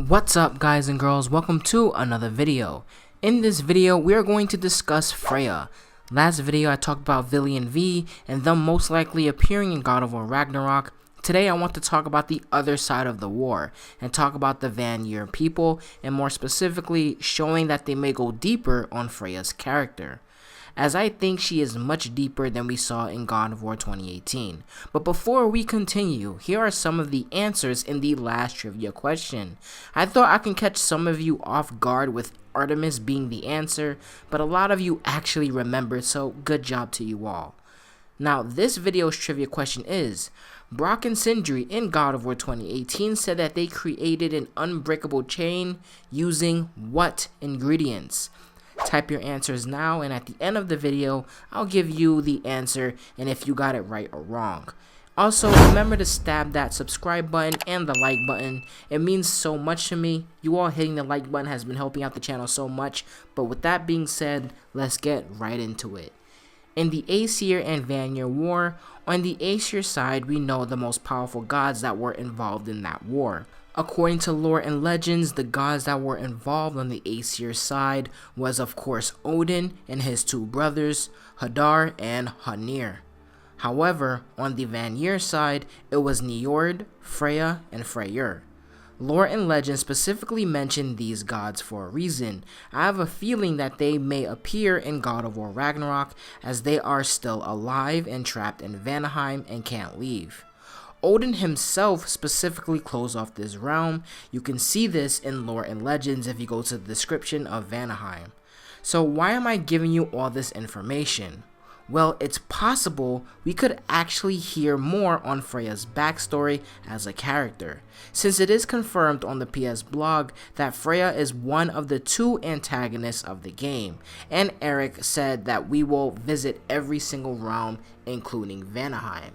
What's up guys and girls, welcome to another video. In this video we are going to discuss Freya. Last video I talked about Villian V and them most likely appearing in God of War Ragnarok. Today I want to talk about the other side of the war and talk about the Vanir people, and more specifically showing that they may go deeper on Freya's character, as I think she is much deeper than we saw in God of War 2018. But before we continue, here are some of the answers in the last trivia question. I thought I can catch some of you off guard with Artemis being the answer, but a lot of you actually remembered, so good job to you all. Now this video's trivia question is, Brock and Sindri in God of War 2018 said that they created an unbreakable chain using what ingredients? Type your answers now, and at the end of the video, I'll give you the answer and if you got it right or wrong. Also, remember to stab that subscribe button and the like button. It means so much to me. You all hitting the like button has been helping out the channel so much. But with that being said, let's get right into it. In the Aesir and Vanir war, on the Aesir side, we know the most powerful gods that were involved in that war. According to lore and legends, the gods that were involved on the Aesir side was of course Odin and his two brothers, Hadar and Hanir. However, on the Vanir side, it was Njord, Freya, and Freyr. Lore and legend specifically mention these gods for a reason. I have a feeling that they may appear in God of War Ragnarok, as they are still alive and trapped in Vanaheim and can't leave. Odin himself specifically closed off this realm. You can see this in lore and legends if you go to the description of Vanaheim. So why am I giving you all this information? Well, it's possible we could actually hear more on Freyas backstory as a character, since it is confirmed on the PS blog that Freya is one of the two antagonists of the game, and Eric said that we will visit every single realm including Vanaheim.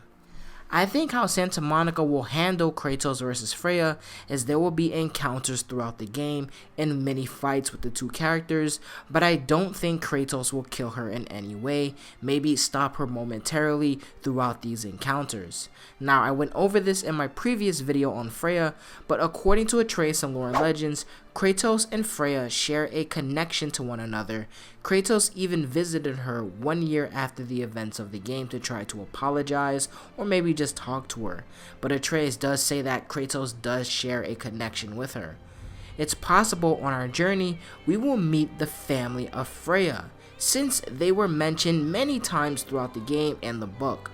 I think how Santa Monica will handle Kratos versus Freya is there will be encounters throughout the game and many fights with the two characters, but I don't think Kratos will kill her in any way, maybe stop her momentarily throughout these encounters. Now I went over this in my previous video on Freya, but according to a trace in lore and legends, Kratos and Freya share a connection to one another. Kratos even visited her 1 year after the events of the game to try to apologize or maybe just talk to her, but Atreus does say that Kratos does share a connection with her. It's possible on our journey we will meet the family of Freya, since they were mentioned many times throughout the game and the book.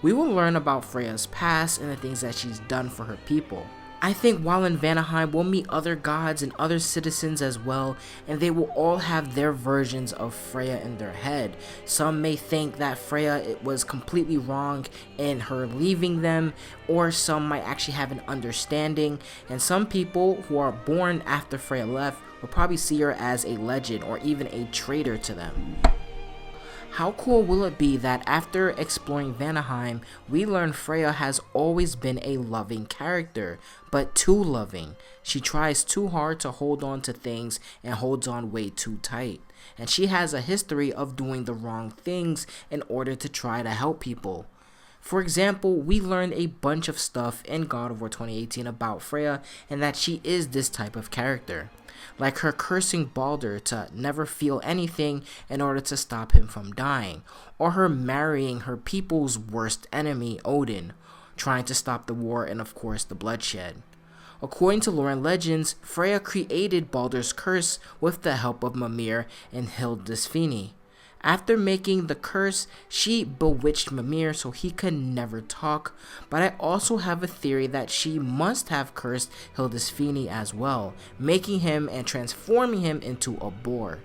We will learn about Freya's past and the things that she's done for her people. I think while in Vanaheim we'll meet other gods and other citizens as well, and they will all have their versions of Freya in their head. Some may think that Freya was completely wrong in her leaving them, or some might actually have an understanding, and some people who are born after Freya left will probably see her as a legend or even a traitor to them. How cool will it be that after exploring Vanaheim, we learn Freya has always been a loving character, but too loving. She tries too hard to hold on to things and holds on way too tight. And she has a history of doing the wrong things in order to try to help people. For example, we learned a bunch of stuff in God of War 2018 about Freya, and that she is this type of character. Like her cursing Baldur to never feel anything in order to stop him from dying, or her marrying her people's worst enemy, Odin, trying to stop the war and of course the bloodshed. According to lore and legends, Freya created Baldur's curse with the help of Mimir and Hildisvíni. After making the curse, she bewitched Mimir so he could never talk, but I also have a theory that she must have cursed Hildisvíni as well, making him and transforming him into a boar.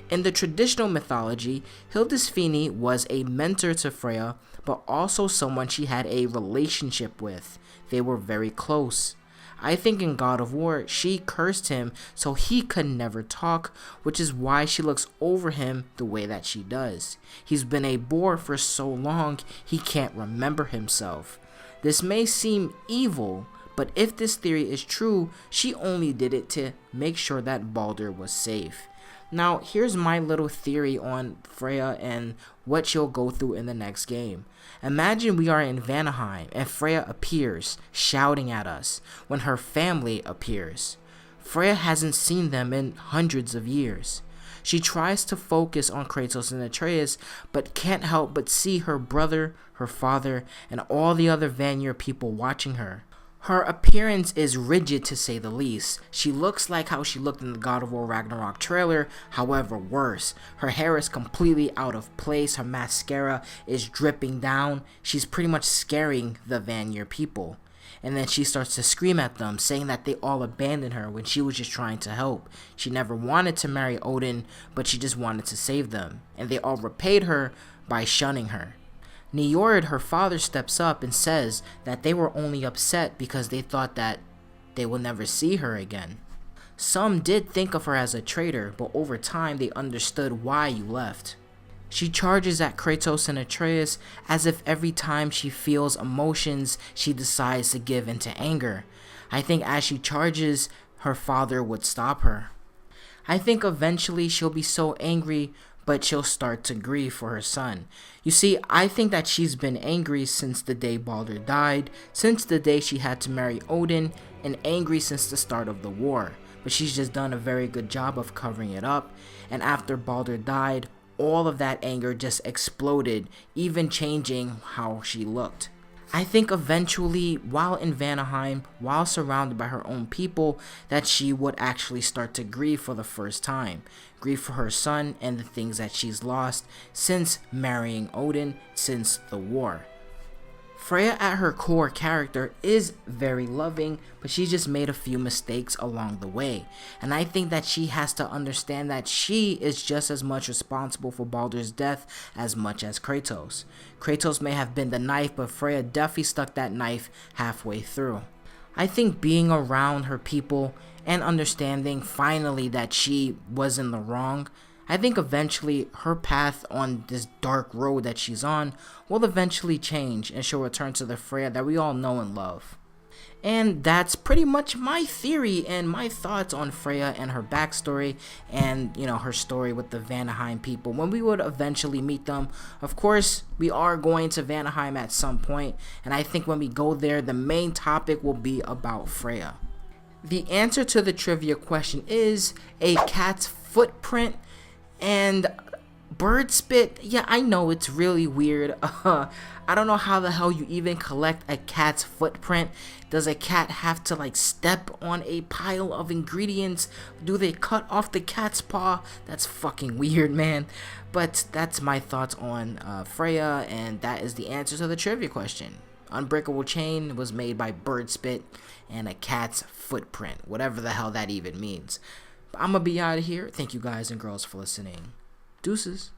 In the traditional mythology, Hildisvíni was a mentor to Freya, but also someone she had a relationship with. They were very close. I think in God of War, she cursed him so he could never talk, which is why she looks over him the way that she does. He's been a boar for so long, he can't remember himself. This may seem evil, but if this theory is true, she only did it to make sure that Baldur was safe. Now, here's my little theory on Freya and what she'll go through in the next game. Imagine we are in Vanaheim and Freya appears, shouting at us, when her family appears. Freya hasn't seen them in hundreds of years. She tries to focus on Kratos and Atreus, but can't help but see her brother, her father, and all the other Vanir people watching her. Her appearance is rigid to say the least. She looks like how she looked in the God of War Ragnarok trailer, however worse. Her hair is completely out of place, her mascara is dripping down. She's pretty much scaring the Vanir people. And then she starts to scream at them, saying that they all abandoned her when she was just trying to help. She never wanted to marry Odin, but she just wanted to save them. And they all repaid her by shunning her. Njord, her father, steps up and says that they were only upset because they thought that they will never see her again. Some did think of her as a traitor, but over time they understood why you left. She charges at Kratos and Atreus as if every time she feels emotions, she decides to give into anger. I think as she charges, her father would stop her. I think eventually she'll be so angry, but she'll start to grieve for her son. You see, I think that she's been angry since the day Baldur died, since the day she had to marry Odin, and angry since the start of the war. But she's just done a very good job of covering it up, and after Baldur died, all of that anger just exploded, even changing how she looked. I think eventually, while in Vanaheim, while surrounded by her own people, that she would actually start to grieve for the first time. Grieve for her son and the things that she's lost since marrying Odin, since the war. Freya at her core character is very loving, but she's just made a few mistakes along the way. And I think that she has to understand that she is just as much responsible for Baldur's death as much as Kratos. Kratos may have been the knife, but Freya definitely stuck that knife halfway through. I think being around her people and understanding finally that she was in the wrong, I think eventually her path on this dark road that she's on will eventually change and she'll return to the Freya that we all know and love. And that's pretty much my theory and my thoughts on Freya and her backstory and, her story with the Vanaheim people. When we would eventually meet them, of course, we are going to Vanaheim at some point, and I think when we go there, the main topic will be about Freya. The answer to the trivia question is a cat's footprint and bird spit. Yeah, I know it's really weird. I don't know how the hell you even collect a cat's footprint. Does a cat have to step on a pile of ingredients? Do they cut off the cat's paw? That's fucking weird, man. But that's my thoughts on Freya, and that is the answer to the trivia question. Unbreakable Chain was made by bird spit and a cat's footprint, whatever the hell that even means. I'm gonna be out of here. Thank you guys and girls for listening. Deuces.